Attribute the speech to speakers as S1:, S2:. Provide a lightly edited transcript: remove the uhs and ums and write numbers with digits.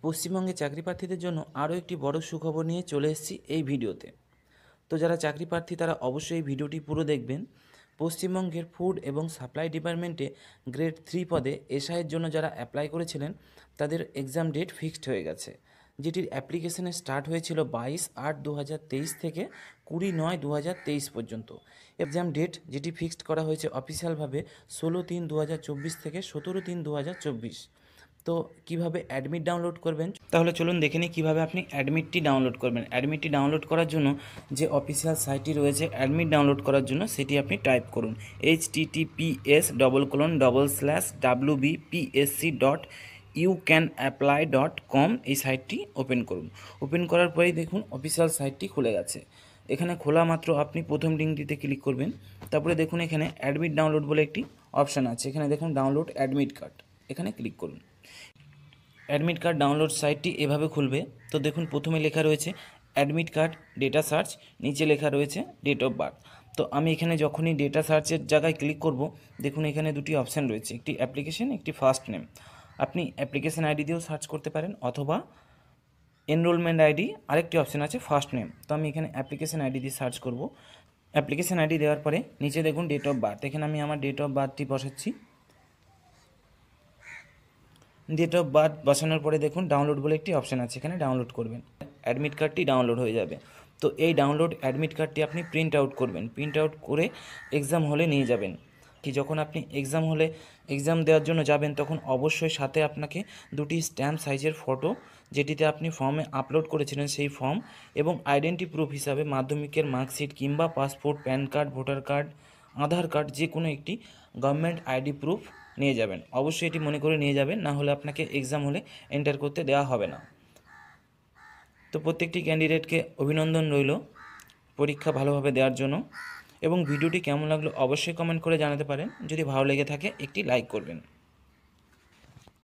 S1: পশ্চিমবঙ্গে চাকরি প্রার্থীদের জন্য আরও একটি বড় সুখবর নিয়ে চলে এসেছি এই ভিডিওতে। তো যারা চাকরি প্রার্থী তারা অবশ্যই এই ভিডিওটি পুরো দেখবেন। পশ্চিমবঙ্গের ফুড এবং সাপ্লাই ডিপার্টমেন্টে গ্রেড 3 পদে এসআইয়ের জন্য যারা অ্যাপ্লাই করেছিলেন তাদের এক্সাম ডেট ফিক্সড হয়ে গেছে, যেটির অ্যাপ্লিকেশনের স্টার্ট হয়েছিল 22/8/2023 থেকে 20/9/2023 পর্যন্ত। এক্সাম ডেট যেটি ফিক্সড করা হয়েছে অফিসিয়ালভাবে 16/3/2024 থেকে 17/3/2024। তো কিভাবে অ্যাডমিট ডাউনলোড করবেন, তাহলে চলুন দেখে নিই কীভাবে আপনি অ্যাডমিটটি ডাউনলোড করবেন। অ্যাডমিটটি ডাউনলোড করার জন্য যে অফিসিয়াল সাইটটি রয়েছে অ্যাডমিট ডাউনলোড করার জন্য, সেটি আপনি টাইপ করুন https://wbpsc.youcanapply.com। এই সাইটটি ওপেন করুন। ওপেন করার পরেই দেখুন অফিসিয়াল সাইটটি খুলে গেছে। এখানে খোলা মাত্র আপনি প্রথম লিঙ্কটিতে ক্লিক করবেন। তারপরে দেখুন এখানে অ্যাডমিট ডাউনলোড বলে একটি অপশান আছে। এখানে দেখুন ডাউনলোড অ্যাডমিট কার্ড, এখানে ক্লিক করুন। অ্যাডমিট কার্ড ডাউনলোড সাইটটি এভাবে খুলবে। তো দেখুন প্রথমে লেখা রয়েছে অ্যাডমিট কার্ড ডেটা সার্চ, নিচে লেখা রয়েছে ডেট অফ বার্থ। তো আমি এখানে যখনই ডেটা সার্চের জায়গায় ক্লিক করব, দেখুন এখানে দুটি অপশান রয়েছে, একটি অ্যাপ্লিকেশন, একটি ফার্স্ট নেম। আপনি অ্যাপ্লিকেশন আইডি দিয়েও সার্চ করতে পারেন অথবা এনরোলমেন্ট আইডি, আরেকটি অপশান আছে ফার্স্ট নেম। তো আমি এখানে অ্যাপ্লিকেশন আইডি দিয়ে সার্চ করব। অ্যাপ্লিকেশন আইডি দেওয়ার পরে নিচে দেখুন ডেট অফ বার্থ, এখানে আমি আমার ডেট অফ বার্থটি বসাচ্ছি। ডেট অফ বার্থ বসানোর পরে দেখুন ডাউনলোড বলে একটি অপশান আছে, এখানে ডাউনলোড করবেন। অ্যাডমিট কার্ডটি ডাউনলোড হয়ে যাবে। তো এই ডাউনলোড অ্যাডমিট কার্ডটি আপনি প্রিন্ট আউট করবেন। প্রিন্ট আউট করে এক্সাম হলে নিয়ে যাবেন। কি যখন আপনি এক্সাম হলে এক্সাম দেওয়ার জন্য যাবেন, তখন অবশ্যই সাথে আপনাকে দুটি স্ট্যাম্প সাইজের ফটো, যেটিতে আপনি ফর্মে আপলোড করেছিলেন সেই ফর্ম, এবং আইডেন্টি প্রুফ হিসাবে মাধ্যমিকের মার্কশিট কিংবা passport, PAN card, voter card, Aadhaar card, যে কোনো একটি গভর্নমেন্ট আইডি প্রুফ নিয়ে যাবেন। অবশ্যই এটি মনে করে নিয়ে যাবেন, না হলে আপনাকে এক্সাম হলে এন্টার করতে দেওয়া হবে না। তো প্রত্যেকটি ক্যান্ডিডেটকে অভিনন্দন রইল পরীক্ষা ভালোভাবে দেওয়ার জন্য। এবং ভিডিওটি কেমন লাগলো অবশ্যই কমেন্ট করে জানাতে পারেন। যদি ভালো লেগে থাকে একটি লাইক করবেন।